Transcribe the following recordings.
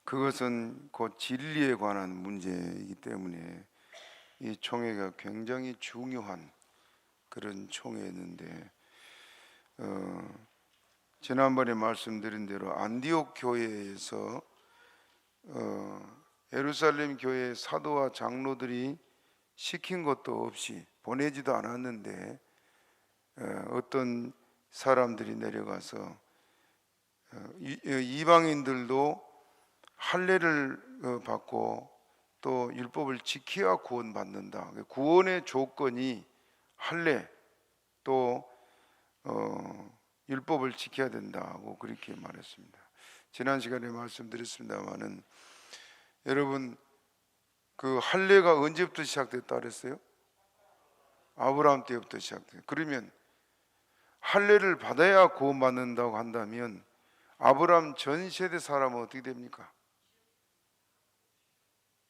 그것은 곧 진리에 관한 문제이기 때문에 이 총회가 굉장히 중요한 그런 총회였는데, 지난번에 말씀드린 대로 안디옥 교회에서 예루살렘 교회 사도와 장로들이 시킨 것도 없이, 보내지도 않았는데 어떤 사람들이 내려가서 이방인들도 할례를 받고 또 율법을 지켜야 구원받는다. 구원의 조건이 할례 또 율법을 지켜야 된다고 그렇게 말했습니다. 지난 시간에 말씀드렸습니다마는, 여러분 그 할례가 언제부터 시작됐다 그랬어요? 아브라함 때부터 시작돼요. 그러면 할례를 받아야 구원받는다고 한다면 아브라함 전 세대 사람은 어떻게 됩니까?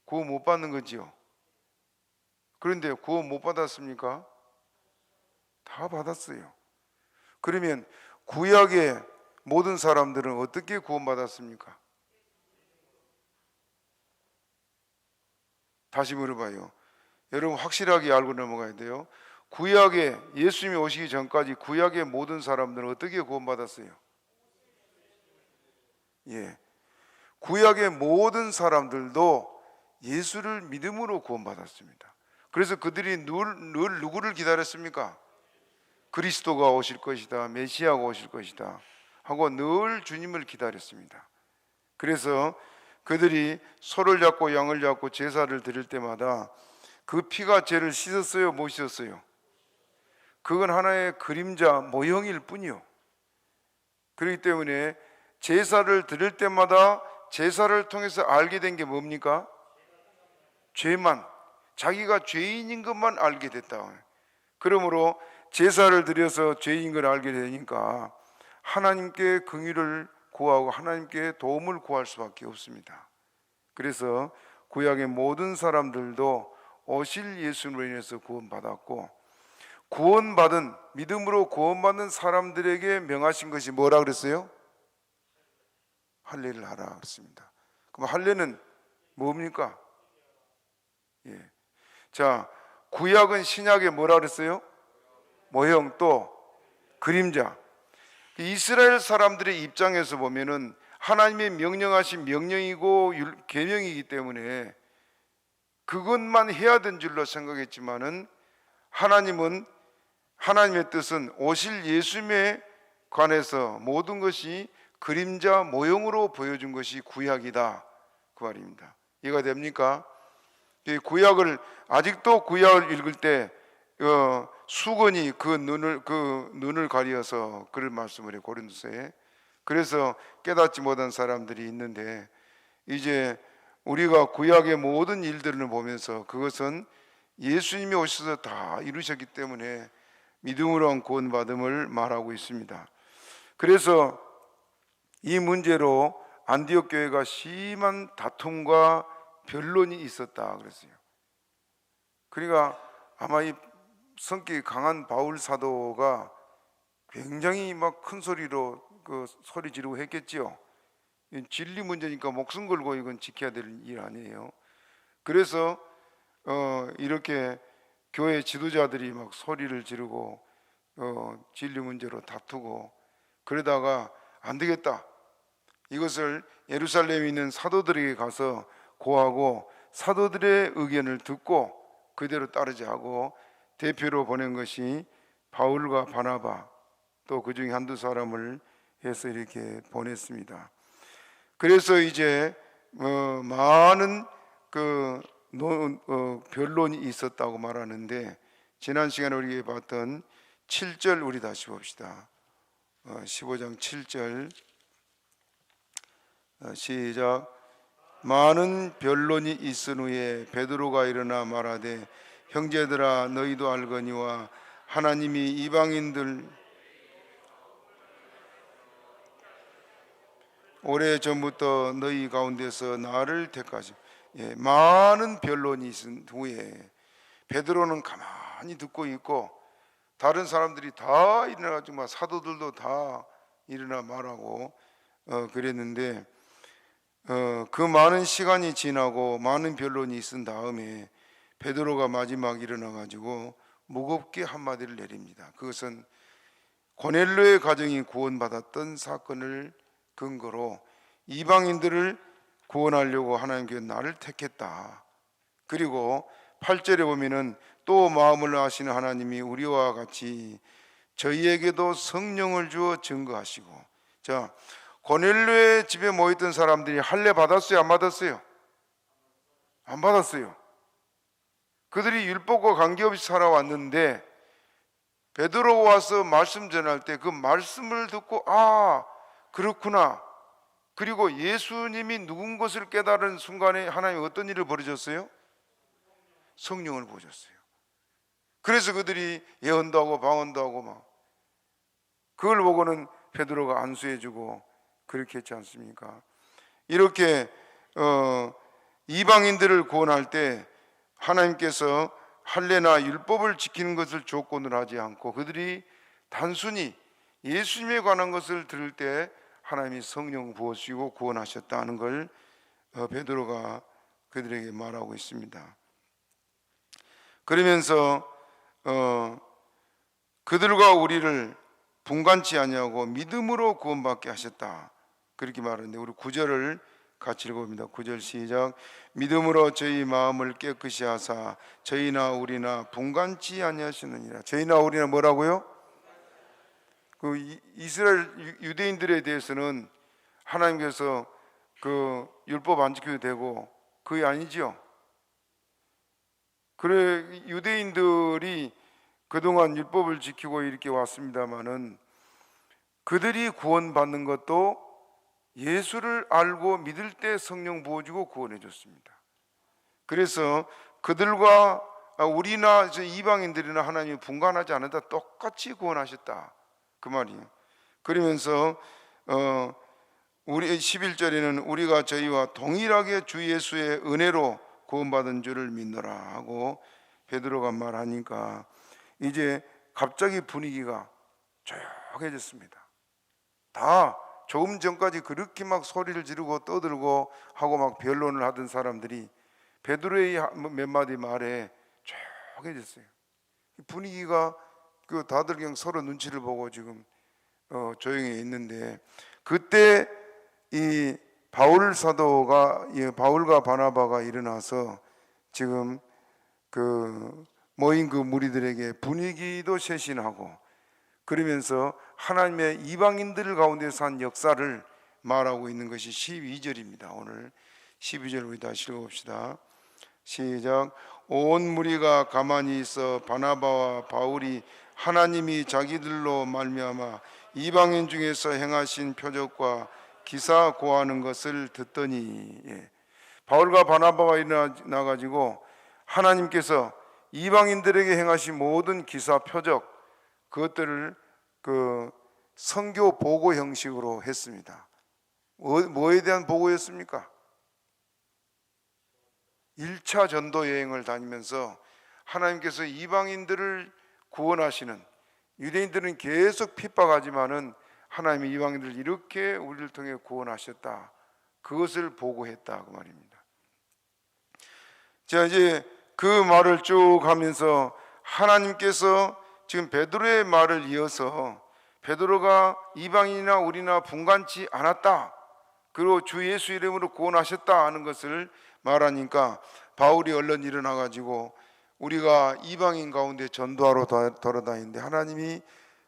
구원 못 받는 거지요. 그런데 구원 못 받았습니까? 다 받았어요. 그러면 구약의 모든 사람들은 어떻게 구원받았습니까? 다시 물어봐요. 여러분 확실하게 알고 넘어가야 돼요. 구약에 예수님이 오시기 전까지 구약의 모든 사람들은 어떻게 구원받았어요? 구약의 모든 사람들도 예수를 믿음으로 구원받았습니다. 그래서 그들이 늘 누구를 기다렸습니까? 그리스도가 오실 것이다, 메시아가 오실 것이다 하고 늘 주님을 기다렸습니다. 그래서 그들이 소를 잡고 양을 잡고 제사를 드릴 때마다 그 피가 죄를 씻었어요, 못 씻었어요? 그건 하나의 그림자 모형일 뿐이요. 그렇기 때문에 제사를 드릴 때마다 제사를 통해서 알게 된 게 뭡니까? 죄만, 자기가 죄인인 것만 알게 됐다. 그러므로 제사를 드려서 죄인 걸 알게 되니까 하나님께 긍휼을 구하고 하나님께 도움을 구할 수밖에 없습니다. 그래서 구약의 모든 사람들도 오실 예수로 인해서 구원받았고, 구원받은, 믿음으로 구원받는 사람들에게 명하신 것이 뭐라 그랬어요? 할례를 하라 그랬습니다. 그럼 할례는 뭡니까? 자, 구약은 신약에 뭐라 그랬어요? 모형, 또 그림자. 이스라엘 사람들의 입장에서 보면은 하나님의 명령하신 명령이고 계명이기 때문에 그것만 해야 된 줄로 생각했지만은, 하나님은, 하나님의 뜻은 오실 예수님에 관해서 모든 것이 그림자 모형으로 보여준 것이 구약이다, 그 말입니다. 이해가 됩니까? 구약을, 아직도 구약을 읽을 때 수건이 그 눈을 가려서 그런 말씀을 해요, 고린도서에. 그래서 깨닫지 못한 사람들이 있는데, 이제 우리가 구약의 모든 일들을 보면서 그것은 예수님이 오셔서 다 이루셨기 때문에 믿음으로 한 구원받음을 말하고 있습니다. 그래서 이 문제로 안디옥 교회가 심한 다툼과 변론이 있었다 그랬어요. 그러니까 아마 이 성격이 강한 바울 사도가 굉장히 막 큰 소리로 소리 지르고 했겠지요. 진리 문제니까 목숨 걸고 이건 지켜야 될 일 아니에요. 그래서 이렇게 교회 지도자들이 막 소리를 지르고 진리 문제로 다투고, 그러다가 안 되겠다, 이것을 예루살렘에 있는 사도들에게 가서 고하고 사도들의 의견을 듣고 그대로 따르자 하고 대표로 보낸 것이 바울과 바나바, 또 그 중에 한두 사람을 해서 이렇게 보냈습니다. 그래서 이제 많은 변론이 있었다고 말하는데, 지난 시간에 우리가 봤던 7절 우리 다시 봅시다. 15장 7절 시작. 많은 변론이 있은 후에 베드로가 일어나 말하되, 형제들아 너희도 알거니와 하나님이 이방인들 오래전부터 너희 가운데서 나를 택하시. 많은 변론이 있은 후에 베드로는 가만히 듣고 있고, 다른 사람들이 다 일어나가지고 사도들도 다 일어나 말하고 그랬는데, 그 그 많은 시간이 지나고 많은 변론이 있은 다음에 베드로가 마지막 일어나 가지고 무겁게 한마디를 내립니다. 그것은 고넬료의 가정이 구원받았던 사건을 근거로 이방인들을 구원하려고 하나님께서 나를 택했다. 그리고 8절에 보면은 또 마음을 아시는 하나님이 우리와 같이 저희에게도 성령을 주어 증거하시고. 자, 고넬료의 집에 모였던 사람들이 할례 받았어요? 안 받았어요? 안 받았어요. 그들이 율법과 관계없이 살아왔는데 베드로 와서 말씀 전할 때 그 말씀을 듣고 아 그렇구나, 그리고 예수님이 누군 것을 깨달은 순간에 하나님이 어떤 일을 벌이셨어요? 성령을 부으셨어요. 그래서 그들이 예언도 하고 방언도 하고 막 그걸 보고는 베드로가 안수해주고 그렇게 했지 않습니까? 이렇게 이방인들을 구원할 때 하나님께서 할례나 율법을 지키는 것을 조건으로 하지 않고 그들이 단순히 예수님에 관한 것을 들을 때 하나님이 성령 부어주시고 구원하셨다는 걸 베드로가 그들에게 말하고 있습니다. 그러면서 그들과 우리를 분간치 아니하고 믿음으로 구원받게 하셨다, 그렇게 말하는데 우리 9절을 같이 읽어봅니다. 9절 시작. 믿음으로 저희 마음을 깨끗이 하사 저희나 우리나 분간치 아니하시느니라. 저희나 우리나 뭐라고요? 그 이스라엘 유대인들에 대해서는 하나님께서 그 율법 안 지켜도 되고 그게 아니지요. 그래 유대인들이 그동안 율법을 지키고 이렇게 왔습니다마는 그들이 구원받는 것도 예수를 알고 믿을 때 성령 부어주고 구원해 줬습니다. 그래서 그들과 우리나 이방인들이나 하나님이 분간하지 않았다, 똑같이 구원하셨다, 그 말이에요. 그러면서 우리 11절에는 우리가 저희와 동일하게 주 예수의 은혜로 구원받은 줄을 믿노라 하고 베드로가 말하니까 이제 갑자기 분위기가 조용해졌습니다. 다 조금 전까지 그렇게 막 소리를 지르고 떠들고 하고 막 변론을 하던 사람들이 베드로의 몇 마디 말에 조용해졌어요. 분위기가 그 다들 그냥 서로 눈치를 보고 지금 조용히 있는데 그때 이 바울 사도가 바울과 바나바가 일어나서 지금 그 모인 그 무리들에게 분위기도 쇄신하고 그러면서 하나님의 이방인들 가운데서 한 역사를 말하고 있는 것이 12절입니다. 오늘 12절 우리 다시 읽어봅시다. 시작. 온 무리가 가만히 있어 바나바와 바울이 하나님이 자기들로 말미암아 이방인 중에서 행하신 표적과 기사 고하는 것을 듣더니, 바울과 바나바가 일어나 가지고 하나님께서 이방인들에게 행하신 모든 기사 표적 그것들을 그 선교 보고 형식으로 했습니다. 뭐에 대한 보고였습니까? 1차 전도 여행을 다니면서 하나님께서 이방인들을 구원하시는, 유대인들은 계속 핍박하지만은 하나님이 이방인들을 이렇게 우리를 통해 구원하셨다, 그것을 보고했다, 그 말입니다. 자, 이제 그 말을 쭉 하면서 하나님께서 지금 베드로의 말을 이어서 베드로가 이방인이나 우리나 분간치 않았다, 그리고 주 예수 이름으로 구원하셨다 하는 것을 말하니까 바울이 얼른 일어나 가지고 우리가 이방인 가운데 전도하러 돌아다니는데 하나님이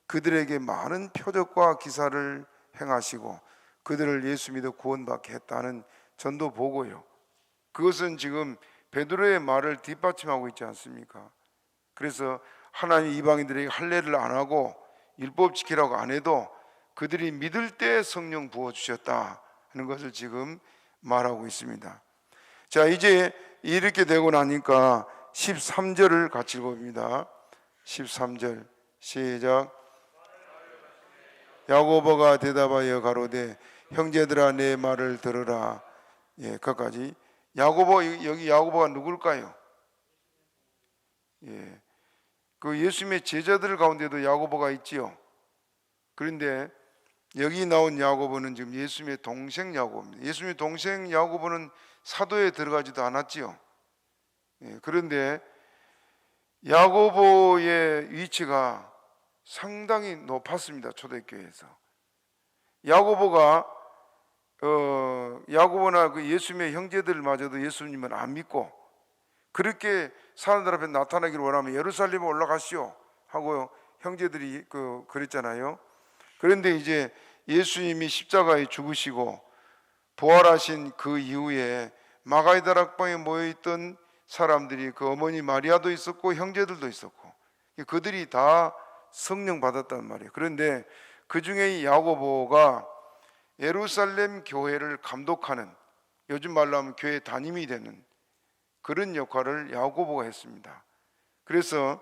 그들에게 많은 표적과 기사를 행하시고 그들을 예수 믿어 구원받게 했다는 전도 보고요. 그것은 지금 베드로의 말을 뒷받침하고 있지 않습니까? 그래서 하나님 이방인들에게 할례를 안 하고 율법 지키라고 안 해도 그들이 믿을 때 성령 부어주셨다 하는 것을 지금 말하고 있습니다. 자, 이제 이렇게 되고 나니까 13절을 같이 읽어봅니다. 13절 시작. 야고보가 대답하여 가로되 형제들아 내 말을 들으라. 그까지. 야고보, 여기 야고보가 누굴까요? 그 예수님의 제자들 가운데도 야고보가 있지요. 그런데 여기 나온 야고보는 지금 예수님의 동생 야고보입니다. 예수님의 동생 야고보는 사도에 들어가지도 않았지요. 그런데 야고보의 위치가 상당히 높았습니다. 초대교회에서. 야고보나 그 예수님의 형제들마저도 예수님은 안 믿고, 그렇게 사람들 앞에 나타나기를 원하면 예루살렘에 올라가시오 하고 형제들이 그랬잖아요. 그런데 이제 예수님이 십자가에 죽으시고 부활하신 그 이후에 마가의 다락방에 모여있던 사람들이, 그 어머니 마리아도 있었고 형제들도 있었고, 그들이 다 성령 받았단 말이에요. 그런데 그 중에 이 야고보가 예루살렘 교회를 감독하는, 요즘 말로 하면 교회 담임이 되는 그런 역할을 야고보가 했습니다. 그래서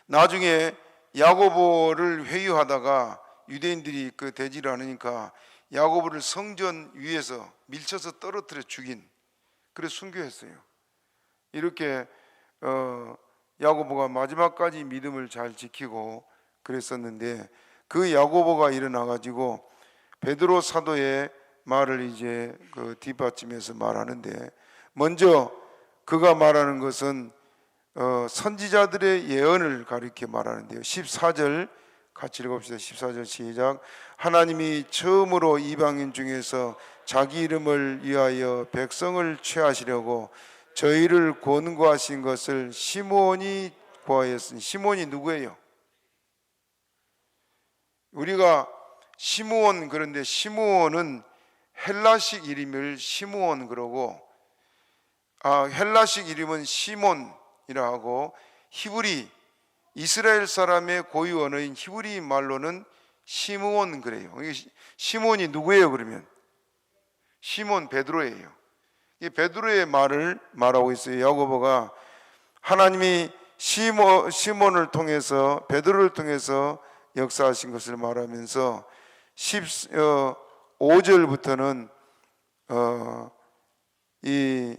나중에 야고보를 회유하다가 유대인들이 대지를 않으니까 야고보를 성전 위에서 밀쳐서 떨어뜨려 죽인, 그래서 순교했어요. 이렇게 야고보가 마지막까지 믿음을 잘 지키고 그랬었는데, 그 야고보가 일어나 가지고 베드로 사도의 말을 이제 뒷받침해서 말하는데, 먼저 그가 말하는 것은 선지자들의 예언을 가리켜 말하는데요. 14절 같이 읽읍시다. 14절 시작. 하나님이 처음으로 이방인 중에서 자기 이름을 위하여 백성을 취하시려고 저희를 권고하신 것을 시므온이 고하였으니. 시므온이 누구예요? 우리가 시므온, 그런데 시므온은 헬라식 이름을 시므온 그러고, 헬라식 이름은 시몬이라 하고, 히브리 이스라엘 사람의 고유 언어인 히브리 말로는 시므온 그래요. 시몬이 누구예요? 그러면 시몬 베드로예요. 이 베드로의 말을 말하고 있어요. 야고보가 하나님이 시몬을 통해서, 베드로를 통해서 역사하신 것을 말하면서 15절부터는 이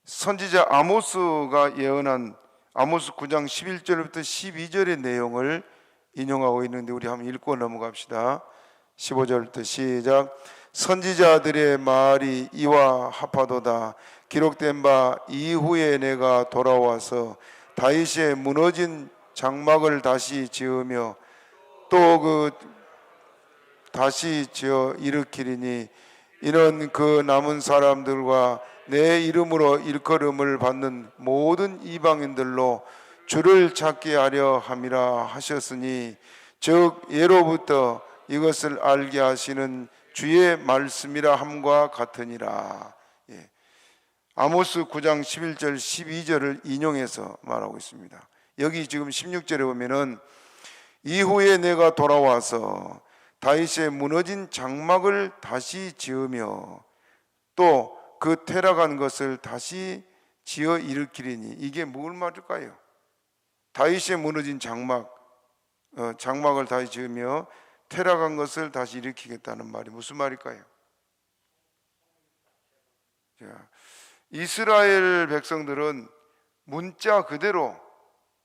선지자 아모스가 예언한 아모스 9장 11절부터 12절의 내용을 인용하고 있는데, 우리 한번 읽고 넘어갑시다. 15절부터 시작. 선지자들의 말이 이와 합하도다. 기록된 바 이후에 내가 돌아와서 다윗의 무너진 장막을 다시 지으며 또 다시 지어 일으키리니, 이는 그 남은 사람들과 내 이름으로 일컬음을 받는 모든 이방인들로 주를 찾게 하려 함이라 하셨으니, 즉 예로부터 이것을 알게 하시는 주의 말씀이라 함과 같으니라. 아모스 9장 11절 12절을 인용해서 말하고 있습니다. 여기 지금 16절에 보면은 이후에 내가 돌아와서 다윗의 무너진 장막을 다시 지으며 또 그 퇴락한 것을 다시 지어 일으키리니. 이게 뭘 말일까요? 다윗의 무너진 장막을 다시 지으며 퇴락한 것을 다시 일으키겠다는 말이 무슨 말일까요? 이스라엘 백성들은 문자 그대로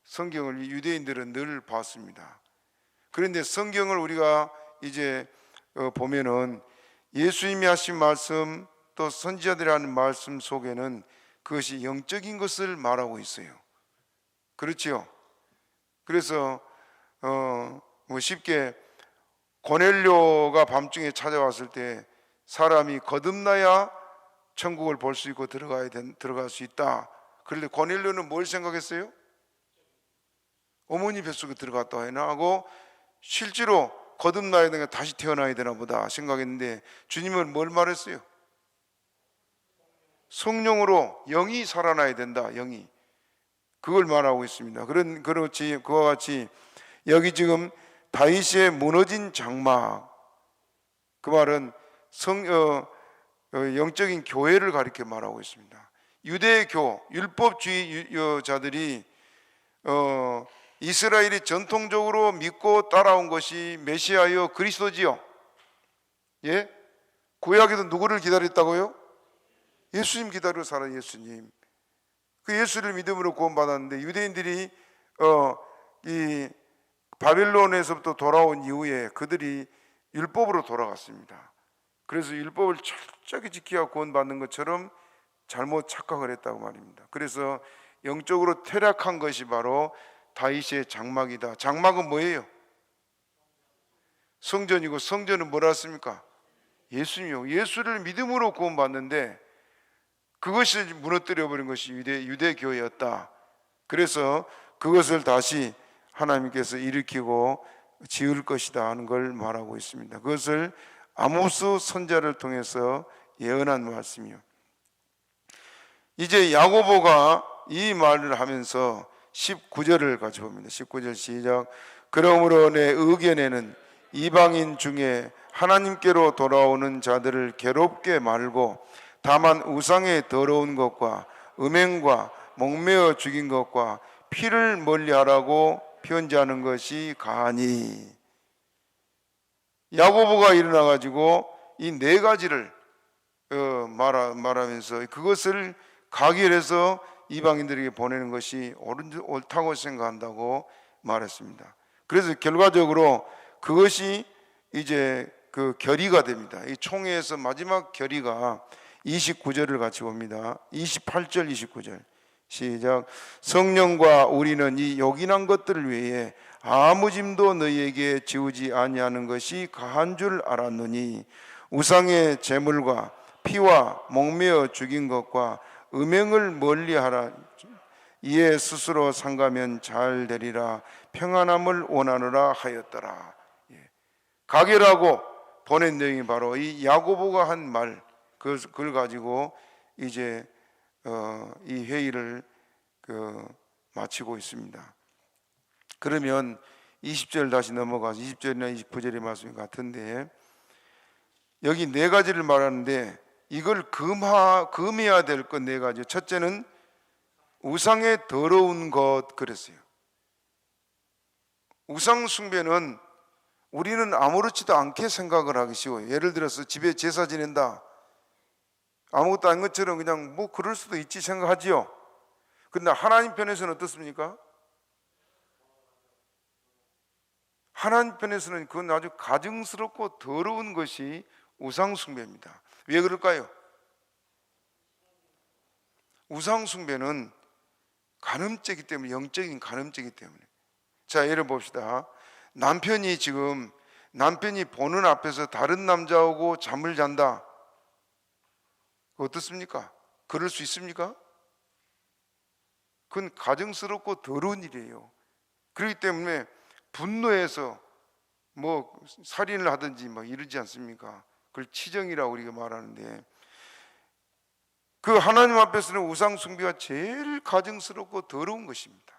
성경을, 유대인들은 늘 봤습니다. 그런데 성경을 우리가 이제 보면은 예수님이 하신 말씀, 또 선지자들이 하는 말씀 속에는 그것이 영적인 것을 말하고 있어요. 그렇지요? 그래서 쉽게 고넬료가 밤중에 찾아왔을 때 사람이 거듭나야 천국을 볼 수 있고 들어갈 수 있다. 그런데 고넬료는 뭘 생각했어요? 어머니 뱃속에 들어갔다 해나 하고, 실제로 거듭나야 되나, 다시 태어나야 되나 보다 생각했는데, 주님은 뭘 말했어요? 성령으로 영이 살아나야 된다. 영이, 그걸 말하고 있습니다. 그렇지, 그와 같이 여기 지금 다윗의 무너진 장막, 그 말은 영적인 교회를 가리켜 말하고 있습니다. 유대교 율법주의자들이 이스라엘이 전통적으로 믿고 따라온 것이 메시아여 그리스도지요. 예? 구약에도 누구를 기다렸다고요? 예수님 기다려 살아. 예수님. 그 예수를 믿음으로 구원받았는데, 유대인들이 이 바빌론에서부터 돌아온 이후에 그들이 율법으로 돌아갔습니다. 그래서 율법을 철저히 지켜야 구원받는 것처럼 잘못 착각을 했다고 말입니다. 그래서 영적으로 퇴락한 것이 바로 다윗의 장막이다. 장막은 뭐예요? 성전이고, 성전은 뭐라 했습니까? 예수님이요. 예수를 믿음으로 구원받는데 그것이 무너뜨려 버린 것이 유대교회였다. 그래서 그것을 다시 하나님께서 일으키고 지을 것이다 하는 걸 말하고 있습니다. 그것을 아모스 선지자를 통해서 예언한 말씀이요. 이제 야고보가 이 말을 하면서 19절을 같이 봅니다. 19절 시작. 그러므로 내 의견에는 이방인 중에 하나님께로 돌아오는 자들을 괴롭게 말고 다만 우상의 더러운 것과 음행과 목매어 죽인 것과 피를 멀리하라고 편지하는 것이 가하니. 야고보가 일어나 가지고 이 네 가지를 말하면서 그것을 가결해서 이방인들에게 보내는 것이 옳다고 생각한다고 말했습니다. 그래서 결과적으로 그것이 이제 그 결의가 됩니다. 이 총회에서 마지막 결의가 29절을 같이 봅니다. 28절 29절 시작. 성령과 우리는 이 요긴한 것들을 위해 아무 짐도 너희에게 지우지 아니하는 것이 가한 줄 알았느니 우상의 제물과 피와 목매어 죽인 것과 음행을 멀리하라. 이에 스스로 상가면 잘 되리라. 평안함을 원하노라 하였더라. 가결하고 보낸 내용이 바로 이 야고보가 한 말, 그걸 가지고 이제 이 회의를 마치고 있습니다. 그러면 20절 다시 넘어가서 20절이나 29절의 말씀이 같은데 여기 네 가지를 말하는데 이걸 금해야 될 것 네 가지. 첫째는 우상의 더러운 것 그랬어요. 우상 숭배는 우리는 아무렇지도 않게 생각을 하기 쉬워요. 예를 들어서 집에 제사 지낸다. 아무것도 아닌 것처럼 그냥 뭐 그럴 수도 있지 생각하지요. 그런데 하나님 편에서는 어떻습니까? 하나님 편에서는 그건 아주 가증스럽고 더러운 것이 우상 숭배입니다. 왜 그럴까요? 우상 숭배는 간음죄이기 때문에, 영적인 간음죄이기 때문에. 자, 예를 봅시다. 남편이 보는 앞에서 다른 남자하고 잠을 잔다. 어떻습니까? 그럴 수 있습니까? 그건 가증스럽고 더러운 일이에요. 그렇기 때문에 분노해서 뭐 살인을 하든지 뭐 이러지 않습니까? 그걸 치정이라고 우리가 말하는데 그 하나님 앞에서는 우상 숭배가 제일 가증스럽고 더러운 것입니다.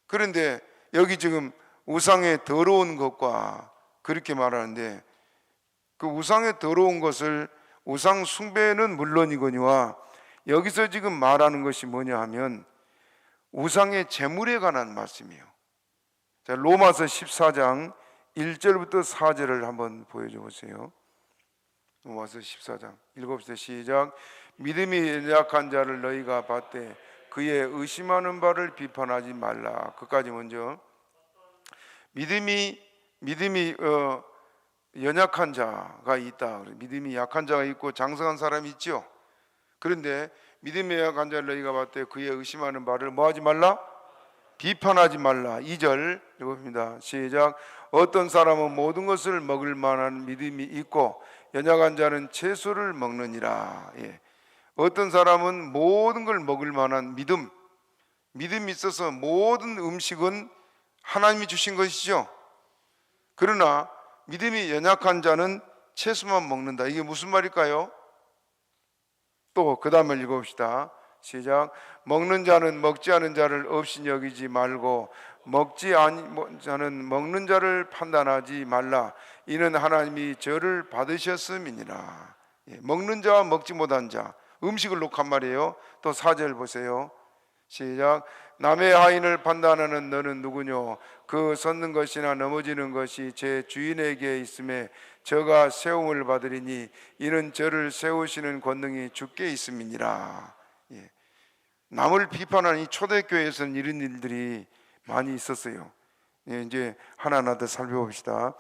그런데 여기 지금 우상의 더러운 것과 그렇게 말하는데 그 우상의 더러운 것을 우상 숭배는 물론이거니와 여기서 지금 말하는 것이 뭐냐 하면 우상의 제물에 관한 말씀이에요. 자, 로마서 14장 1절부터 4절을 한번 보여줘 보세요. 로마서 14장 읽어봅시다. 시작. 믿음이 연약한 자를 너희가 봤되 그의 의심하는 바를 비판하지 말라. 그까지 먼저. 믿음이 연약한 자가 있다. 믿음이 약한 자가 있고 장성한 사람이 있죠. 그런데 믿음이 약한 자를 너희가 봤되 그의 의심하는 바를 뭐 하지 말라? 비판하지 말라. 2절 읽어봅니다. 시작. 어떤 사람은 모든 것을 먹을 만한 믿음이 있고 연약한 자는 채소를 먹느니라. 어떤 사람은 모든 걸 먹을 만한 믿음이 있어서 모든 음식은 하나님이 주신 것이죠. 그러나 믿음이 연약한 자는 채소만 먹는다. 이게 무슨 말일까요? 또 그 다음을 읽어봅시다. 시작. 먹는 자는 먹지 않은 자를 없이 여기지 말고 먹지 않은 자는 먹는 자를 판단하지 말라. 이는 하나님이 저를 받으셨음이니라. 먹는 자와 먹지 못한 자, 음식을 놓고 한 말이에요. 또 4절 보세요. 시작. 남의 하인을 판단하는 너는 누구뇨? 그 섰는 것이나 넘어지는 것이 제 주인에게 있음에 저가 세움을 받으리니 이는 저를 세우시는 권능이 주께 있음이니라. 남을 비판하는 이 초대교회에서는 이런 일들이 많이 있었어요. 이제 하나하나 더 살펴봅시다.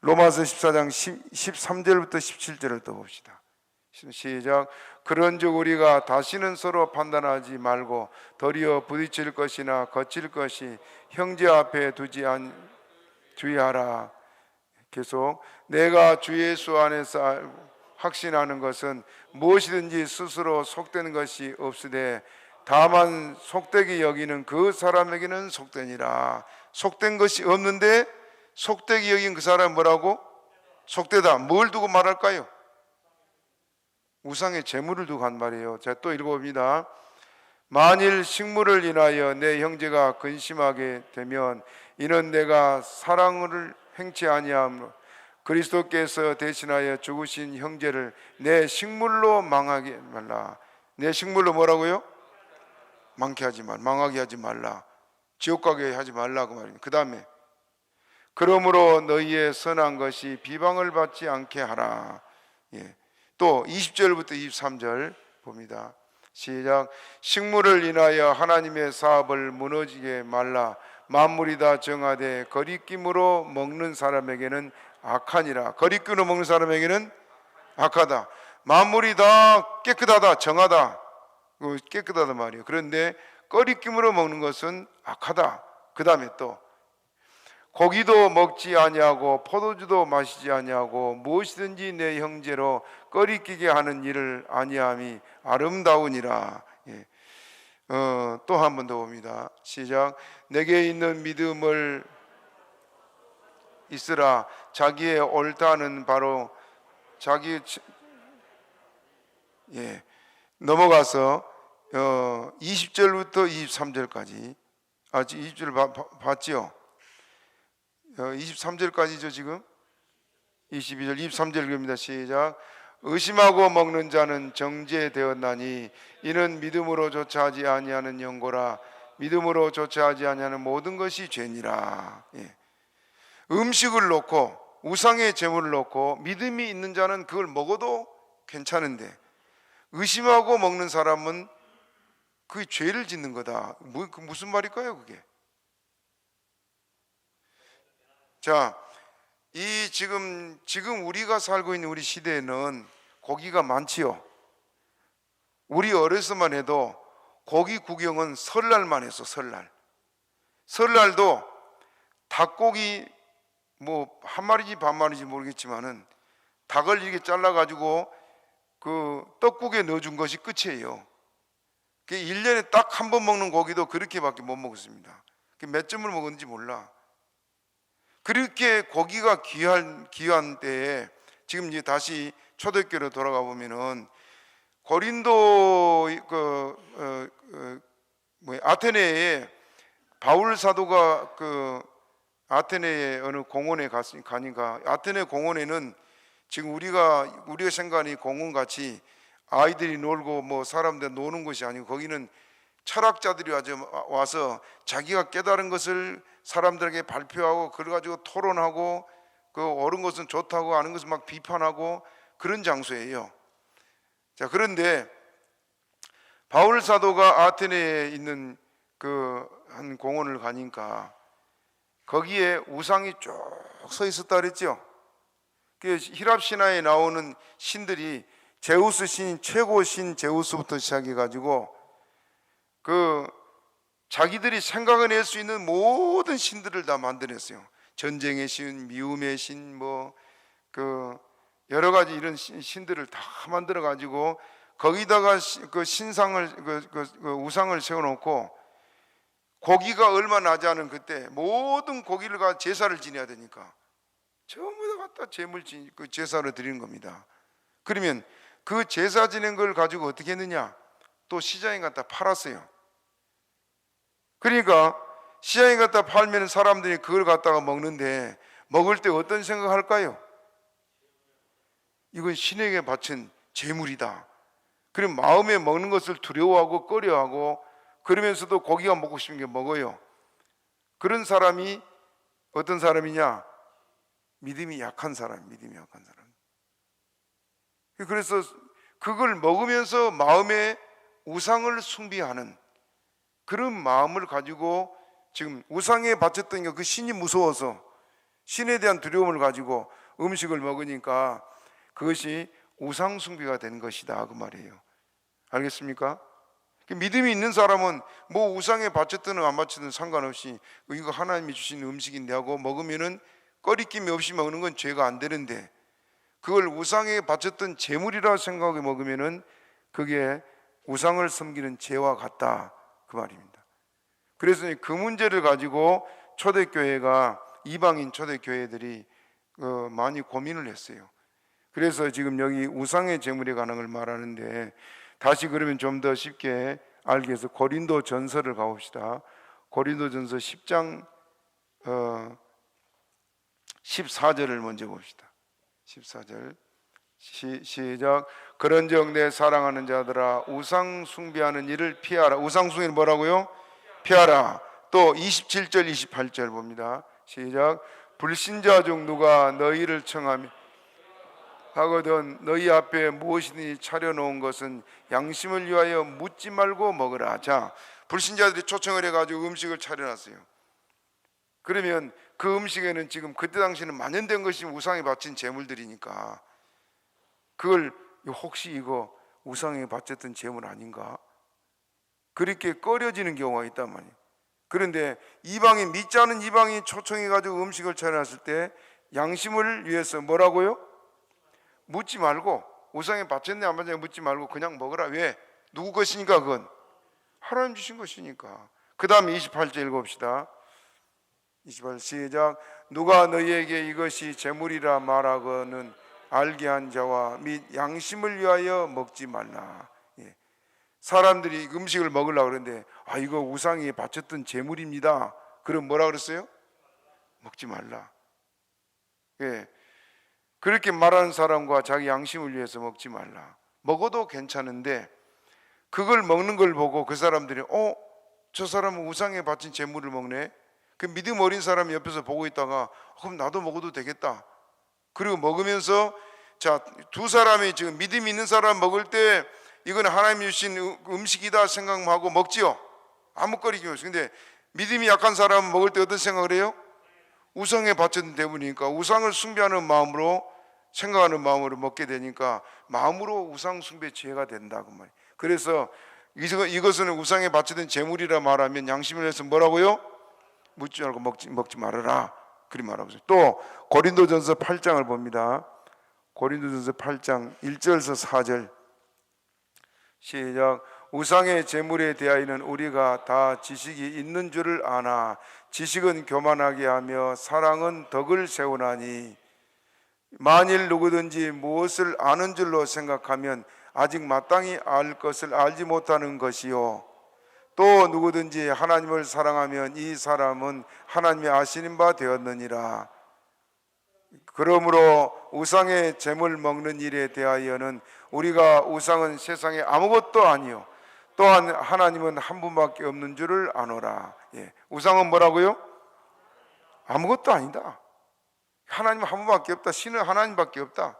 로마서 14장 13절부터 17절을 또 봅시다. 시작. 그런즉 우리가 다시는 서로 판단하지 말고 도리어 부딪힐 것이나 거칠 것이 형제 앞에 두지 주의하라. 계속 내가 주 예수 안에서 확신하는 것은 무엇이든지 스스로 속된 것이 없으되 다만 속되게 여기는 그 사람에게는 속되니라. 속된 것이 없는데 속되게 여긴 그 사람은 뭐라고? 속되다. 뭘 두고 말할까요? 우상의 재물을 두고 한 말이에요. 자, 또 읽어봅니다. 만일 식물을 인하여 내 형제가 근심하게 되면 이는 내가 사랑을 행치 아니함으로 그리스도께서 대신하여 죽으신 형제를 내 식물로 망하게 말라. 내 식물로 뭐라고요? 망하게 하지 말라. 망하게 하지 말라. 지옥 가게 하지 말라고 말입니다. 그 다음에 그러므로 너희의 선한 것이 비방을 받지 않게 하라. 예. 또 20절부터 23절 봅니다. 시작. 식물을 인하여 하나님의 사업을 무너지게 말라. 만물이 다 정하되 거리낌으로 먹는 사람에게는 악하니라. 거리낌으로 먹는 사람에게는 악하다. 만물이 다 깨끗하다, 정하다, 깨끗하다 말이에요. 그런데 거리낌으로 먹는 것은 악하다. 그 다음에 또 고기도 먹지 아니하고 포도주도 마시지 아니하고 무엇이든지 내 형제로 꺼리끼게 하는 일을 아니함이 아름다우니라. 예. 또 한 번 더 봅니다. 시작. 내게 있는 믿음을 있으라. 자기의 옳다는 바로 자기 넘어가서 20절부터 23절까지 20절 봤지요? 23절까지죠 지금? 22절 23절입니다. 시작. 의심하고 먹는 자는 정죄되었나니 이는 믿음으로 조차하지 아니하는 영고라. 믿음으로 조차하지 아니하는 모든 것이 죄니라. 예. 음식을 놓고 우상의 제물을 놓고 믿음이 있는 자는 그걸 먹어도 괜찮은데 의심하고 먹는 사람은 그게 죄를 짓는 거다. 무슨 말일까요 그게? 자, 이 지금 우리가 살고 있는 우리 시대에는 고기가 많지요. 우리 어려서만 해도 고기 구경은 설날만 했어. 설날도 닭고기 뭐 한 마리지 반 마리지 모르겠지만은 닭을 이렇게 잘라 가지고 그 떡국에 넣어준 것이 끝이에요. 1년에 딱 한 번 먹는 고기도 그렇게밖에 못 먹었습니다. 몇 점을 먹었는지 몰라. 그렇게 고기가 귀한 때에 지금 이제 다시 초대교회로 돌아가 보면은 고린도 아테네에 바울 사도가 아테네의 어느 공원에 가니까 아테네 공원에는 지금 우리가 생각하는 공원 같이 아이들이 놀고 뭐 사람들 노는 것이 아니고 거기는 철학자들이 와서 자기가 깨달은 것을 사람들에게 발표하고 그래 가지고 토론하고 옳은 것은 좋다고 아는 것은 막 비판하고 그런 장소예요. 자, 그런데 바울 사도가 아테네에 있는 한 공원을 가니까 거기에 우상이 쭉 서 있었다 그랬죠. 히랍 신화에 나오는 신들이 제우스 신, 최고 신 제우스부터 시작해 가지고 자기들이 생각해낼 수 있는 모든 신들을 다 만들었어요. 전쟁의 신, 미움의 신, 여러 가지 이런 신들을 다 만들어 가지고 거기다가 우상을 세워놓고 고기가 얼마 나지 않은 그때 모든 고기를 가 제사를 지내야 되니까 전부 다 갖다 제사를 드리는 겁니다. 그러면 그 제사 지낸 걸 가지고 어떻게 했느냐? 또 시장에 갖다 팔았어요. 그러니까 시장에 갖다 팔면 사람들이 그걸 갖다가 먹는데 먹을 때 어떤 생각할까요? 이건 신에게 바친 제물이다. 그럼 마음에 먹는 것을 두려워하고 꺼려하고 그러면서도 고기가 먹고 싶은 게 먹어요. 그런 사람이 어떤 사람이냐? 믿음이 약한 사람. 그래서 그걸 먹으면서 마음에 우상을 숭배하는 그런 마음을 가지고 지금 우상에 바쳤던 게 그 신이 무서워서 신에 대한 두려움을 가지고 음식을 먹으니까 그것이 우상 숭배가 된 것이다 그 말이에요. 알겠습니까? 믿음이 있는 사람은 뭐 우상에 바쳤든 안 바쳤든 상관없이 이거 하나님이 주신 음식인데 하고 먹으면은 꺼리낌이 없이 먹는 건 죄가 안 되는데, 그걸 우상에 바쳤던 제물이라 생각하고 먹으면은 그게 우상을 섬기는 죄와 같다 그 말입니다. 그래서 그 문제를 가지고 초대교회가, 이방인 초대교회들이 많이 고민을 했어요. 그래서 지금 여기 우상의 제물에 관한 걸 말하는데, 다시 그러면 좀 더 쉽게 알기 위해서 고린도 전서를 가봅시다. 고린도 전서 10장 14절을 먼저 봅시다. 14절 시작. 그런즉 내 사랑하는 자들아 우상 숭배하는 일을 피하라. 우상 숭배는 뭐라고요? 피하라. 또 27절 28절 봅니다. 시작. 불신자 중 누가 너희를 청하며 하거든 너희 앞에 무엇이든지 차려놓은 것은 양심을 위하여 묻지 말고 먹으라. 자, 불신자들이 초청을 해가지고 음식을 차려놨어요. 그러면 그 음식에는 지금 그때 당시에는 만연된 것이 우상에 바친 제물들이니까 그걸 혹시 이거 우상에 바쳤던 제물 아닌가? 그렇게 꺼려지는 경우가 있단 말이에요. 그런데 이방인, 믿지 않은 이방인이 초청해가지고 음식을 차려놨을 때 양심을 위해서 뭐라고요? 묻지 말고, 우상에 바쳤네 안 바쳤네 묻지 말고 그냥 먹으라. 왜? 누구 것이니까? 그건 하나님 주신 것이니까. 그 다음에 28절 읽어봅시다. 28절 시작. 누가 너희에게 이것이 제물이라 말하거는 알게 한 자와 및 양심을 위하여 먹지 말라. 예. 사람들이 음식을 먹으려고 그러는데 이거 우상에 바쳤던 제물입니다. 그럼 뭐라 그랬어요? 먹지 말라. 예. 그렇게 말하는 사람과 자기 양심을 위해서 먹지 말라. 먹어도 괜찮은데 그걸 먹는 걸 보고 그 사람들이 저 사람은 우상에 바친 제물을 먹네. 그 믿음 어린 사람이 옆에서 보고 있다가 그럼 나도 먹어도 되겠다. 그리고 먹으면서 자, 두 사람이 지금 믿음이 있는 사람 먹을 때 이건 하나님이 주신 음식이다 생각하고 먹지요. 아무 거리기 없어요. 근데 믿음이 약한 사람은 먹을 때 어떤 생각을 해요? 우상에 바쳤던 대문이니까 우상을 숭배하는 마음으로, 생각하는 마음으로 먹게 되니까 마음으로 우상 숭배 죄가 된다고 말이에요. 그래서 이것은 우상에 바치던 제물이라 말하면 양심을 해서 뭐라고요? 묻지 말고 먹지 말아라. 그리 말하고 있어요. 또 고린도전서 8장을 봅니다. 고린도전서 8장 1절에서 4절 시작. 우상의 제물에 대하여는 우리가 다 지식이 있는 줄을 아나 지식은 교만하게 하며 사랑은 덕을 세우나니 만일 누구든지 무엇을 아는 줄로 생각하면 아직 마땅히 알 것을 알지 못하는 것이요 또 누구든지 하나님을 사랑하면 이 사람은 하나님이 아시는 바 되었느니라. 그러므로 우상의 제물 먹는 일에 대하여는 우리가 우상은 세상에 아무것도 아니요 또한 하나님은 한 분밖에 없는 줄을 아노라. 예. 우상은 뭐라고요? 아무것도 아니다. 하나님 한 분밖에 없다. 신은 하나님밖에 없다.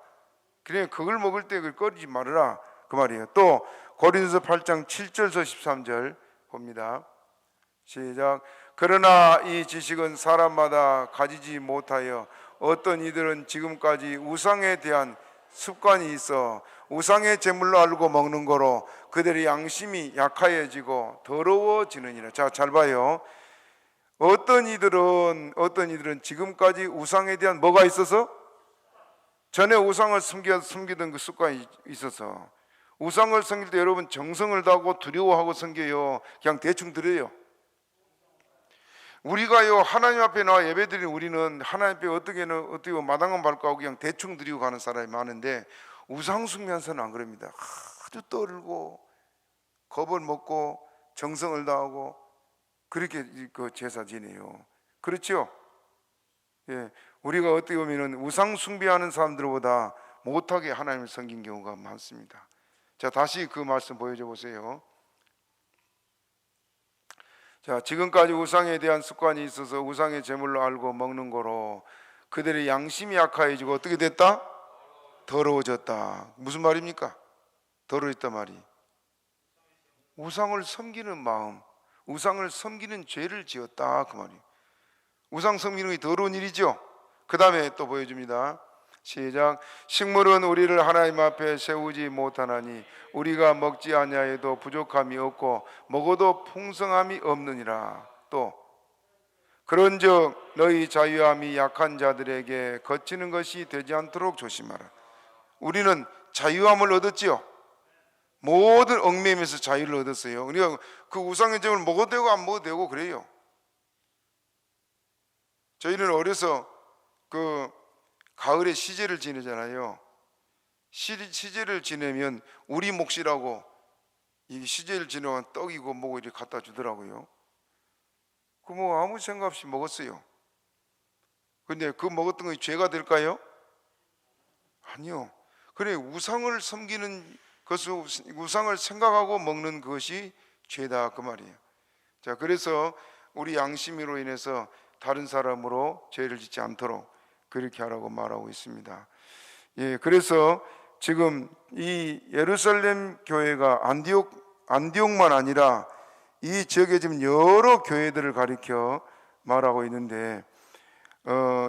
그래 그걸 먹을 때 그걸 꺼리지 말아라 그 말이에요. 또 고린도서 8장 7절에서 13절 봅니다. 시작. 그러나 이 지식은 사람마다 가지지 못하여 어떤 이들은 지금까지 우상에 대한 습관이 있어 우상의 제물로 알고 먹는 거로 그들의 양심이 약하여지고 더러워지느니라. 자, 잘 봐요. 어떤 이들은 지금까지 우상에 대한 뭐가 있어서? 전에 우상을 섬기던 그 습관이 있어서 우상을 섬길 때 여러분 정성을 다하고 두려워하고 섬겨요? 그냥 대충 드려요? 우리가요 하나님 앞에 나와 예배드리는 우리는 하나님 앞에 어떻게 마당은 밟고 하고 그냥 대충 드리고 가는 사람이 많은데 우상 숭배하서는 안 그럽니다. 아주 떨고 겁을 먹고 정성을 다하고 그렇게 그 제사 지내요. 그렇죠? 예, 우리가 어떻게 보면은 우상 숭배하는 사람들보다 못하게 하나님을 섬긴 경우가 많습니다. 자, 다시 그 말씀 보여줘 보세요. 자, 지금까지 우상에 대한 습관이 있어서 우상의 제물로 알고 먹는 거로 그들의 양심이 약해지고 어떻게 됐다? 더러워졌다. 무슨 말입니까? 더러워졌다 말이 우상을 섬기는 마음, 우상을 섬기는 죄를 지었다 그 말이에요. 우상 섬기는 게 더러운 일이죠. 그 다음에 또 보여줍니다. 시작. 식물은 우리를 하나님 앞에 세우지 못하나니 우리가 먹지 아니하여도 부족함이 없고 먹어도 풍성함이 없느니라. 또 그런즉 너희 자유함이 약한 자들에게 거치는 것이 되지 않도록 조심하라. 우리는 자유함을 얻었지요. 모든 얽매임에서 자유를 얻었어요. 우리가 그 우상의 점을 먹어도 되고 안 먹어도 되고 그래요. 저희는 어려서 그 가을에 시제를 지내잖아요. 시제를 지내면 우리 몫이라고 이 시제를 지내면 떡이고 뭐고 이렇게 갖다 주더라고요. 그 뭐 아무 생각 없이 먹었어요. 근데 그 먹었던 것이 죄가 될까요? 아니요. 그래, 우상을 섬기는 것을, 우상을 생각하고 먹는 것이 죄다 그 말이에요. 자, 그래서 우리 양심으로 인해서 다른 사람으로 죄를 짓지 않도록 그렇게 하라고 말하고 있습니다. 예, 그래서 지금 이 예루살렘 교회가 안디옥만 아니라 이 지역에 지금 여러 교회들을 가리켜 말하고 있는데,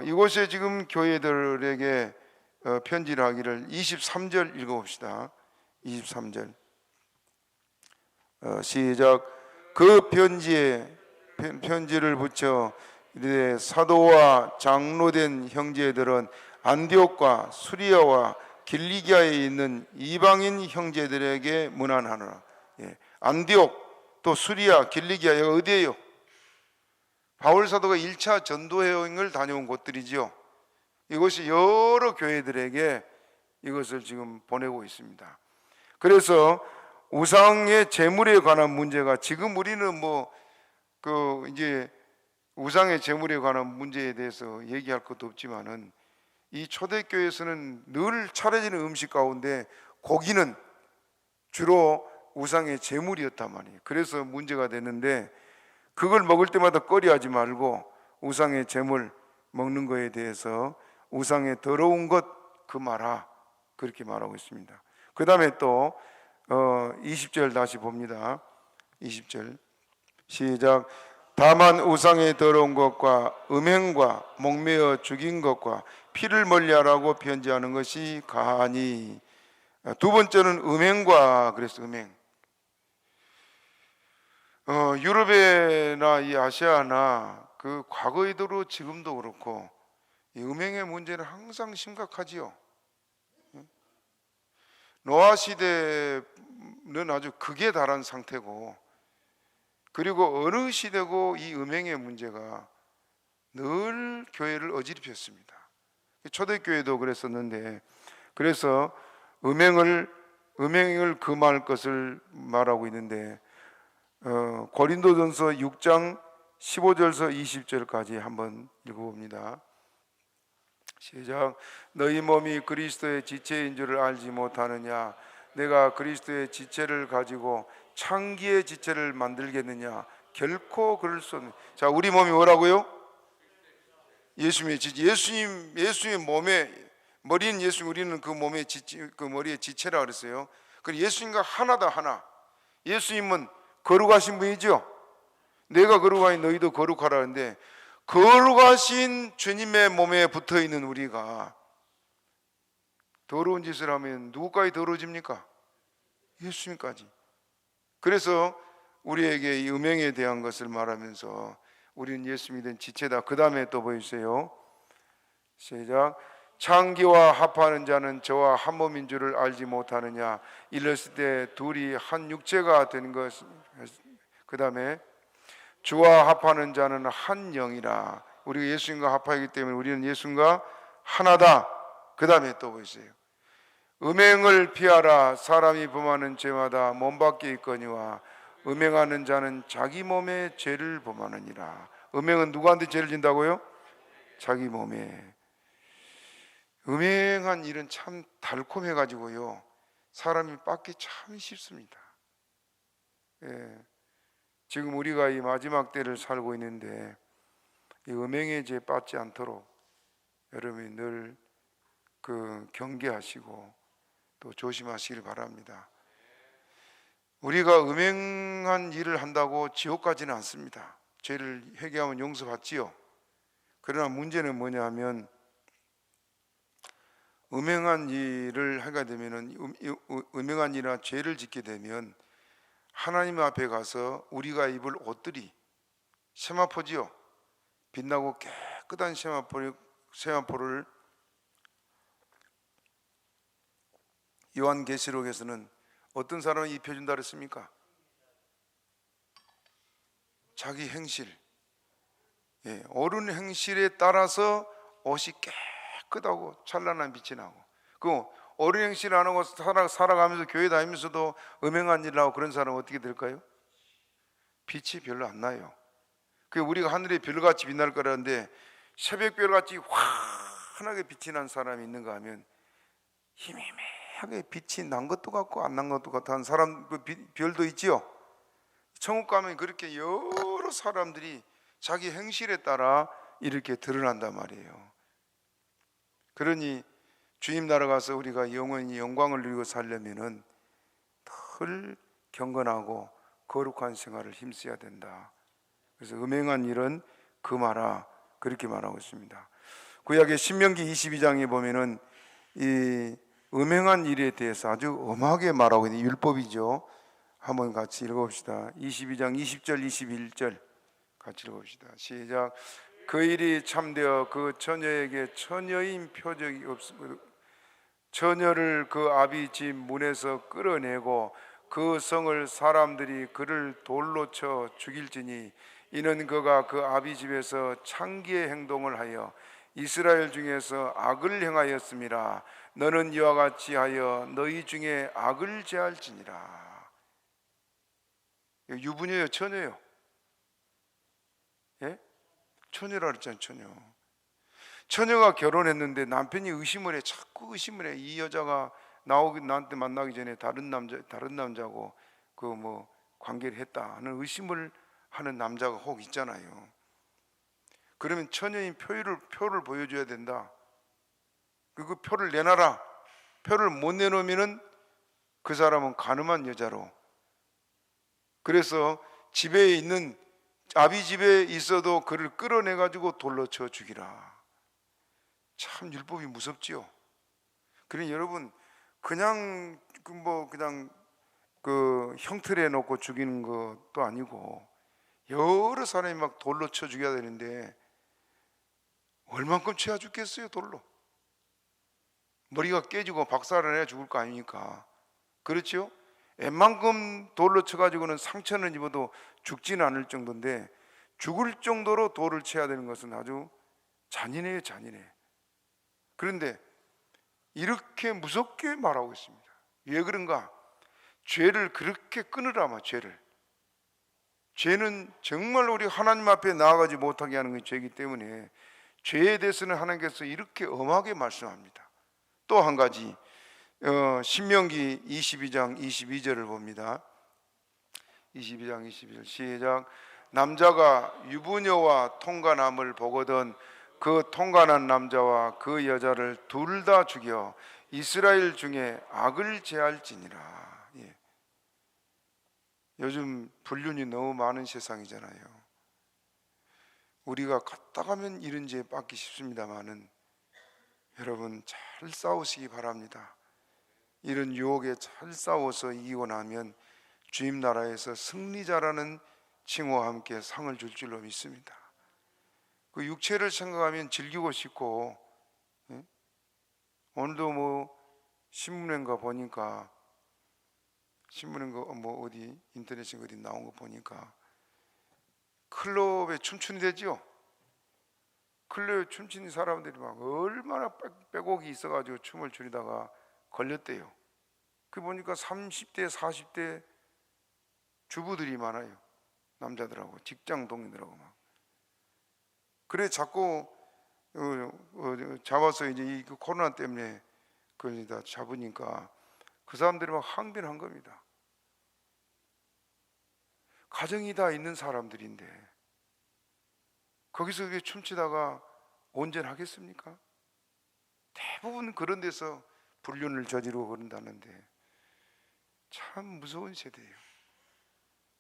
이곳에 지금 교회들에게 편지를 하기를 23절 읽어봅시다. 23절 시작. 그 편지를 붙여 이르되 사도와 장로된 형제들은 안디옥과 수리아와 길리기아에 있는 이방인 형제들에게 문안하노라. 예, 안디옥 또 수리아, 길리기아, 여기 어디예요? 바울 사도가 1차 전도 여행을 다녀온 곳들이지요. 이것이 여러 교회들에게 이것을 지금 보내고 있습니다. 그래서 우상의 제물에 관한 문제가, 지금 우리는 이제 우상의 제물에 관한 문제에 대해서 얘기할 것도 없지만은 이 초대교회에서는 늘 차려지는 음식 가운데 고기는 주로 우상의 제물이었단 말이에요. 그래서 문제가 됐는데, 그걸 먹을 때마다 꺼리하지 말고 우상의 제물 먹는 거에 대해서 우상의 더러운 것 금하라, 그렇게 말하고 있습니다. 그 다음에 또 20절 다시 봅니다. 20절 시작. 다만 우상의 더러운 것과 음행과 목매어 죽인 것과 피를 멀리하라고 편지하는 것이 가하니. 두 번째는 음행과 그랬어. 음행. 유럽이나 이 아시아나 그 과거에도 지금도 그렇고 이 음행의 문제는 항상 심각하지요. 노아 시대는 아주 극에 달한 상태고, 그리고 어느 시대고 이 음행의 문제가 늘 교회를 어지럽혔습니다. 초대교회도 그랬었는데, 그래서 음행을 금할 것을 말하고 있는데, 고린도전서 6장 15절서 20절까지 한번 읽어봅니다. 시작. 너희 몸이 그리스도의 지체인 줄을 알지 못하느냐? 내가 그리스도의 지체를 가지고 창기의 지체를 만들겠느냐? 결코 그럴 수 없는. 자, 우리 몸이 뭐라고요? 예수님의 지체. 예수님의 몸에, 머리는 예수님, 우리는 그 몸의 지체, 그 머리의 지체라 그랬어요. 그 예수님과 하나다, 하나. 예수님은 거룩하신 분이죠. 내가 거룩하니 너희도 거룩하라는데, 거룩하신 주님의 몸에 붙어있는 우리가 더러운 짓을 하면 누구까지 더러워집니까? 예수님까지. 그래서 우리에게 이 음행에 대한 것을 말하면서 우리는 예수님이 된 지체다. 그 다음에 또 보여주세요. 시작. 창기와 합하는 자는 저와 한 몸인 줄을 알지 못하느냐? 이랬을 때 둘이 한 육체가 된 것. 그 다음에 주와 합하는 자는 한 영이라. 우리가 예수님과 합하기 때문에 우리는 예수님과 하나다. 그 다음에 또 보세요. 음행을 피하라. 사람이 범하는 죄마다 몸 밖에 있거니와 음행하는 자는 자기 몸에 죄를 범하느니라. 음행은 누구한테 죄를 진다고요? 자기 몸에. 음행한 일은 참 달콤해가지고요, 사람이 빠기 참 쉽습니다. 예. 지금 우리가 이 마지막 때를 살고 있는데 이 음행의 죄 빠지 않도록 여러분이 늘 경계하시고 또 조심하시길 바랍니다. 우리가 음행한 일을 한다고 지옥 가지는 않습니다. 죄를 회개하면 용서받지요. 그러나 문제는 뭐냐 하면 음행한 일을 하게 되면은 음행한 일이나 죄를 짓게 되면 하나님 앞에 가서 우리가 입을 옷들이 세마포지요. 빛나고 깨끗한 세마포를 요한계시록에서는 어떤 사람이 입혀준다 그랬습니까? 자기 행실, 옳은 행실에 따라서 옷이 깨끗하고 찬란한 빛이 나고, 그 옳은 행실 안 하고 살아가면서 교회 다니면서도 음행한 일을 하고 그런 사람은 어떻게 될까요? 빛이 별로 안 나요. 그 우리가 하늘에 별같이 빛날 거라는데 새벽별같이 환하게 빛이 난 사람이 있는가 하면 희미하게 빛이 난 것도 같고 안 난 것도 같은 사람, 그 별도 있지요. 천국 가면 그렇게 여러 사람들이 자기 행실에 따라 이렇게 드러난단 말이에요. 그러니 주님 나라 가서 우리가 영원히 영광을 누리고 살려면은 늘 경건하고 거룩한 생활을 힘써야 된다. 그래서 음행한 일은 금하라, 그렇게 말하고 있습니다. 구약의 신명기 22장에 보면은 이 음행한 일에 대해서 아주 엄하게 말하고 있는 율법이죠. 한번 같이 읽어봅시다. 22장 20절 21절 같이 읽어봅시다. 시작. 그 일이 참되어 그 처녀에게 처녀인 표적이 처녀를 그 아비 집 문에서 끌어내고 그 성을 사람들이 그를 돌로 쳐 죽일지니 이는 그가 그 아비 집에서 창기의 행동을 하여 이스라엘 중에서 악을 행하였음이라. 너는 이와 같이 하여 너희 중에 악을 제할지니라. 유부녀예요, 처녀예요? 예? 처녀라 그랬잖아요. 처녀가 결혼했는데 남편이 의심을 해. 자꾸 의심을 해. 이 여자가 나한테 만나기 전에 다른 남자고 그 뭐 관계를 했다 하는 의심을 하는 남자가 혹 있잖아요. 그러면 처녀인 표를 보여줘야 된다. 그 표를 내놔라. 표를 못 내놓으면은 그 사람은 간음한 여자로. 그래서 집에 있는 아비 집에 있어도 그를 끌어내 가지고 돌로 쳐 죽이라. 참 율법이 무섭지요. 그러니 여러분 그냥 그냥 그 형틀에 놓고 죽이는 것도 아니고 여러 사람이 막 돌로 쳐 죽여야 되는데 얼만큼 쳐야 죽겠어요. 돌로 머리가 깨지고 박살을 내야 죽을 거 아닙니까? 그렇죠? 웬만큼 돌로 쳐가지고는 상처는 입어도 죽지는 않을 정도인데 죽을 정도로 돌을 쳐야 되는 것은 아주 잔인해요. 잔인해. 그런데 이렇게 무섭게 말하고 있습니다. 왜 그런가? 죄를 그렇게 끊으라마. 죄는 정말 우리 하나님 앞에 나아가지 못하게 하는 게 죄이기 때문에 죄에 대해서는 하나님께서 이렇게 엄하게 말씀합니다. 또 한 가지 신명기 22장 22절을 봅니다. 22장 22절 시작. 남자가 유부녀와 통관함을 보거든 그 통관한 남자와 그 여자를 둘 다 죽여 이스라엘 중에 악을 제할지니라. 예. 요즘 불륜이 너무 많은 세상이잖아요. 우리가 갔다 가면 이런 죄에 빠지기 쉽습니다만은 여러분 잘 싸우시기 바랍니다. 이런 유혹에 잘 싸워서 이기고 나면 주님 나라에서 승리자라는 칭호와 함께 상을 줄 줄로 믿습니다. 그 육체를 생각하면 즐기고 싶고, 오늘도 뭐 신문인가 보니까 뭐 어디 인터넷에 어디 나온 거 보니까 클럽에 춤추는 데지요. 클럽에 춤추는 사람들이 막 얼마나 빼곡이 있어가지고 춤을 추리다가 걸렸대요. 그 보니까 30대 40대 주부들이 많아요. 남자들하고 직장 동료들하고 막. 그래 자꾸 잡아서 이제 이 코로나 때문에 그걸 다 잡으니까 그 사람들이 막 항변을 한 겁니다. 가정이 다 있는 사람들인데 거기서 그게 춤추다가 온전하겠습니까? 대부분 그런 데서 불륜을 저지르고 그런다는데 참 무서운 세대예요.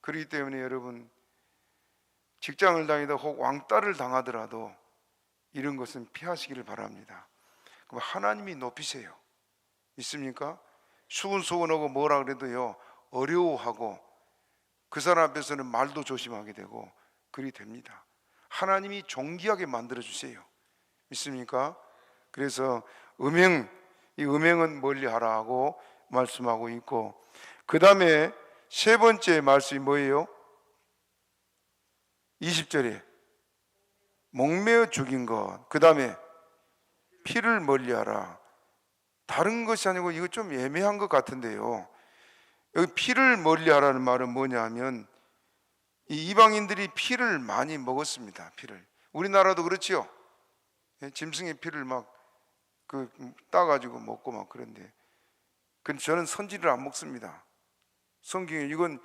그렇기 때문에 여러분, 직장을 다니다 혹 왕따를 당하더라도 이런 것은 피하시기를 바랍니다. 그럼 하나님이 높이세요. 믿습니까? 수근수근하고 뭐라 그래도요, 어려워하고 그 사람 앞에서는 말도 조심하게 되고 그리 됩니다. 하나님이 존귀하게 만들어 주세요. 믿습니까? 그래서 이 음행은 멀리하라 하고 말씀하고 있고, 그 다음에 세 번째 말씀이 뭐예요? 20절에 목매어 죽인 것, 그 다음에 피를 멀리하라. 다른 것이 아니고 이거 좀 애매한 것 같은데요, 여기 피를 멀리하라는 말은 뭐냐 하면 이 이방인들이 피를 많이 먹었습니다. 피를. 우리나라도 그렇지요. 짐승의 피를 막 따가지고 먹고 막 그런데, 근데 저는 선지를 안 먹습니다. 성경에 이건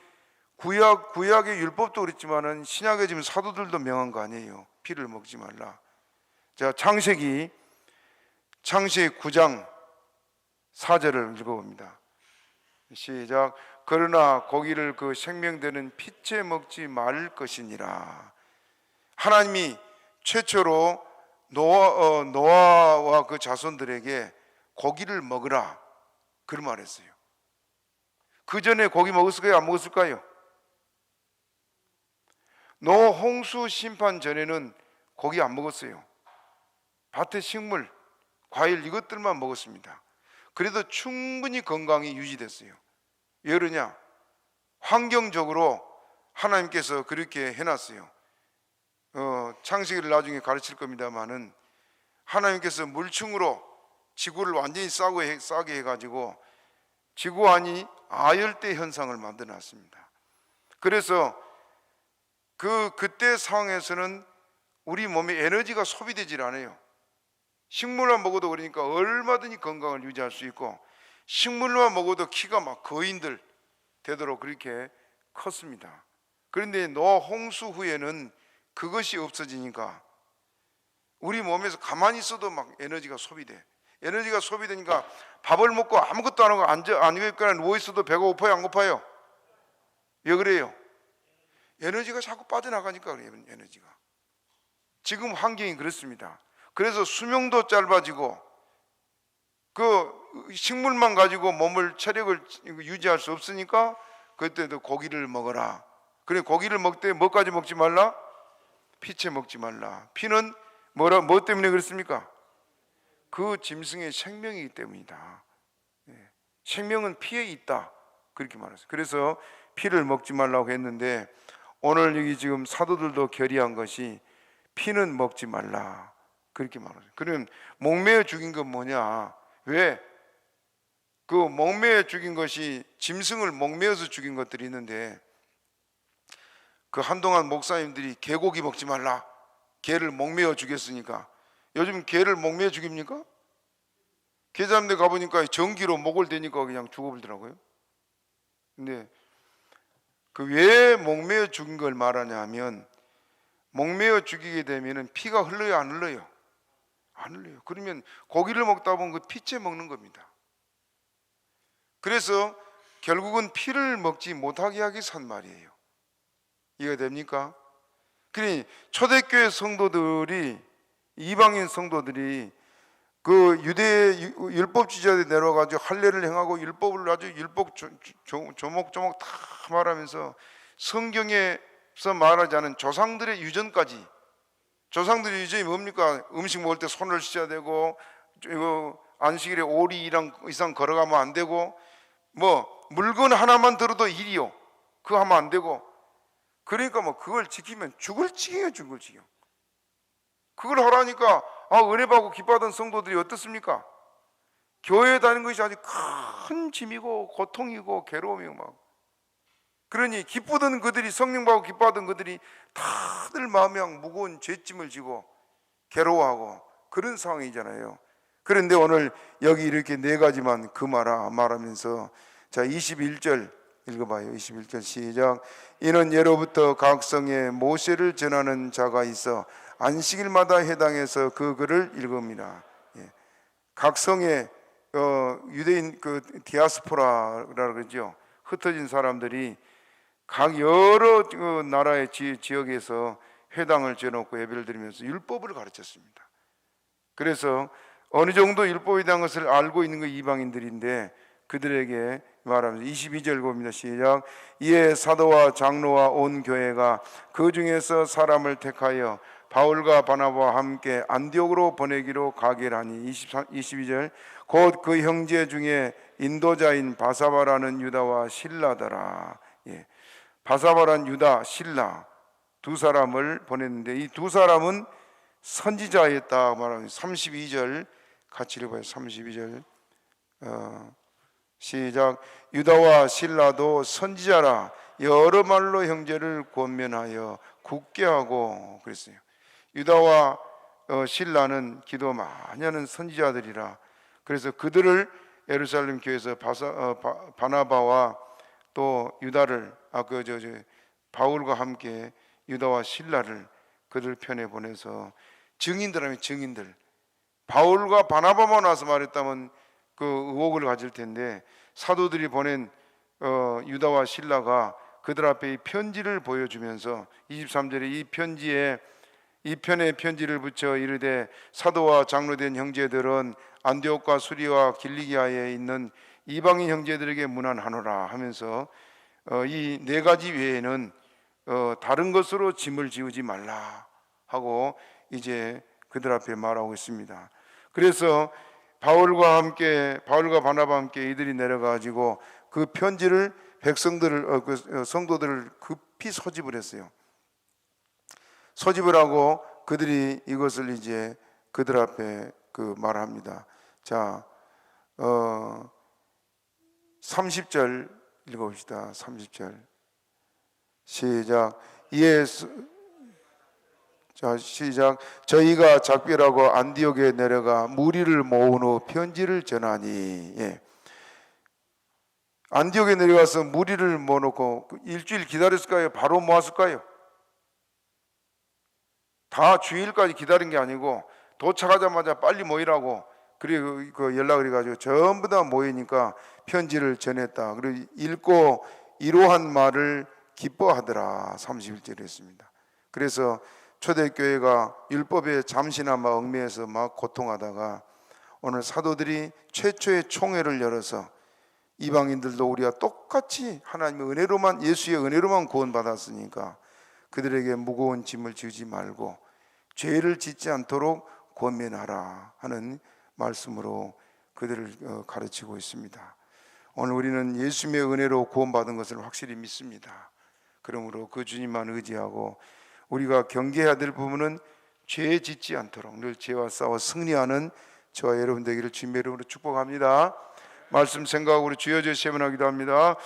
구약의 율법도 그렇지만은 신약에 지금 사도들도 명한 거 아니에요. 피를 먹지 말라. 자, 창세기 9장 4절을 읽어봅니다. 시작. 그러나 고기를 그 생명되는 피째 먹지 말 것이니라. 하나님이 최초로 노아와 그 자손들에게 고기를 먹으라 그런 말 했어요. 그 전에 고기 먹었을까요? 안 먹었을까요? 노아 홍수 심판 전에는 고기 안 먹었어요. 밭의 식물, 과일 이것들만 먹었습니다. 그래도 충분히 건강이 유지됐어요. 왜 그러냐? 환경적으로 하나님께서 그렇게 해놨어요. 창세기를 나중에 가르칠 겁니다만은 하나님께서 물층으로 지구를 완전히 싸게 해가지고 지구 안이 아열대 현상을 만들어 놨습니다. 그래서 그때 상황에서는 우리 몸에 에너지가 소비되질 않아요. 식물만 먹어도 그러니까 얼마든지 건강을 유지할 수 있고, 식물만 먹어도 키가 막 거인들 되도록 그렇게 컸습니다. 그런데 노아 홍수 후에는 그것이 없어지니까 우리 몸에서 가만히 있어도 막 에너지가 소비돼. 에너지가 소비되니까 밥을 먹고 아무것도 안 하고 앉아있거나 누워있어도 배가 고파요, 안 고파요? 왜 그래요? 에너지가 자꾸 빠져나가니까 그래요. 에너지가. 지금 환경이 그렇습니다. 그래서 수명도 짧아지고 그 식물만 가지고 체력을 유지할 수 없으니까 그때도 고기를 먹어라. 그래, 고기를 먹되 뭐까지 먹지 말라? 피채 먹지 말라. 피는 뭐 때문에 그렇습니까? 그 짐승의 생명이기 때문이다. 생명은 피에 있다, 그렇게 말했어요. 그래서 피를 먹지 말라고 했는데, 오늘 여기 지금 사도들도 결의한 것이 피는 먹지 말라, 그렇게 말하죠. 그러면 목매어 죽인 건 뭐냐? 왜? 그 목매어 죽인 것이, 짐승을 목매어서 죽인 것들이 있는데, 그 한동안 목사님들이 개고기 먹지 말라, 개를 목매어 죽였으니까. 요즘 개를 목매어 죽입니까? 개잡는 데 가보니까 전기로 목을 대니까 그냥 죽어버리더라고요. 근데 그 왜 목매어 죽인 걸 말하냐 하면, 목매어 죽이게 되면 피가 흘러요, 안 흘러요? 안 흘러요. 그러면 고기를 먹다 보면 그 피째 먹는 겁니다. 그래서 결국은 피를 먹지 못하게 하기 위해서 한 말이에요. 이해가 됩니까? 그러니 초대교회 성도들이, 이방인 성도들이 그 유대 율법주의자들이 내려와가지고 할례를 행하고 율법을 아주 율법 조목조목 다 말하면서 성경에서 말하지 않은 조상들의 유전까지, 조상들의 유전이 뭡니까? 음식 먹을 때 손을 씻어야 되고, 안식일에 오리 이상 걸어가면 안 되고, 물건 하나만 들어도 일이요, 그거 하면 안 되고. 그러니까 그걸 지키면 죽을 지경이에요, 죽을 지경. 그걸 하라니까 은혜 받고 기뻐하던 성도들이 어떻습니까? 교회에 다니는 것이 아주 큰 짐이고 고통이고 괴로움이고 막. 그러니 기쁘던 그들이, 성령 받고 기뻐하던 그들이 다들 마음에 무거운 죄짐을 지고 괴로워하고 그런 상황이잖아요. 그런데 오늘 여기 이렇게 네 가지만 말하면서, 자, 21절 읽어봐요. 21절 시작. 이는 예로부터 각 성에 모세를 전하는 자가 있어 안식일마다 해당해서 그 글을 읽음이라. 각 성에 유대인 그 디아스포라라 그러죠. 흩어진 사람들이 각 여러 나라의 지역에서 회당을 지어놓고 예배를 드리면서 율법을 가르쳤습니다. 그래서 어느 정도 율법에 대한 것을 알고 있는 거 이방인들인데 그들에게 말하면서 22절 봅니다. 시작. 이에 사도와 장로와 온 교회가 그 중에서 사람을 택하여 바울과 바나바와 함께 안디옥으로 보내기로 가결하니 22절 곧 그 형제 중에 인도자인 바사바라는 유다와 실라더라. 예. 바사바란 유다, 실라 두 사람을 보냈는데 이 두 사람은 선지자였다 말하는 32절 같이 읽어봐요. 32절 시작. 유다와 실라도 선지자라 여러 말로 형제를 권면하여 굳게 하고 그랬어요. 유다와 실라는 기도 많이 하는 선지자들이라 그래서 그들을 예루살렘 교회에서 바나바와 또 유다를 바울과 함께 유다와 실라를 그들 편에 보내서 증인들하면 증인들 바울과 바나바만 와서 말했다면 그 의혹을 가질 텐데 사도들이 보낸 유다와 실라가 그들 앞에 이 편지를 보여주면서 23절에 이 편지에 이 편에 편지를 붙여 이르되 사도와 장로된 형제들은 안디옥과 수리와 길리기아에 있는 이방인 형제들에게 문안하노라 하면서 이 네 가지 외에는 다른 것으로 짐을 지우지 말라 하고 이제 그들 앞에 말하고 있습니다. 그래서 바울과 바나바와 함께 이들이 내려가지고 그 편지를 성도들을 급히 소집을 했어요. 소집을 하고 그들이 이것을 이제 그들 앞에 말합니다. 자, 30절 읽어봅시다. 30절 시작. 시작. 저희가 작별하고 안디옥에 내려가 무리를 모은 후 편지를 전하니. 예. 안디옥에 내려가서 무리를 모아놓고 일주일 기다렸을까요? 바로 모았을까요? 다 주일까지 기다린 게 아니고 도착하자마자 빨리 모이라고 그리고 그 연락을 해가지고 전부 다 모이니까 편지를 전했다. 그리고 읽고 이로한 말을 기뻐하더라. 31절에 했습니다. 그래서 초대교회가 율법에 잠시나마 얽매여서 막 고통하다가 오늘 사도들이 최초의 총회를 열어서 이방인들도 우리가 똑같이 하나님의 은혜로만 예수의 은혜로만 구원받았으니까 그들에게 무거운 짐을 지우지 말고 죄를 짓지 않도록 권면하라 하는 말씀으로 그들을 가르치고 있습니다. 오늘 우리는 예수님의 은혜로 구원받은 것을 확실히 믿습니다. 그러므로 그 주님만 의지하고 우리가 경계해야 될 부분은 죄 짓지 않도록 늘 죄와 싸워 승리하는 저와 여러분 되기를 주님의 이름으로 축복합니다. 말씀 생각으로 주여 주시면 하기도 합니다.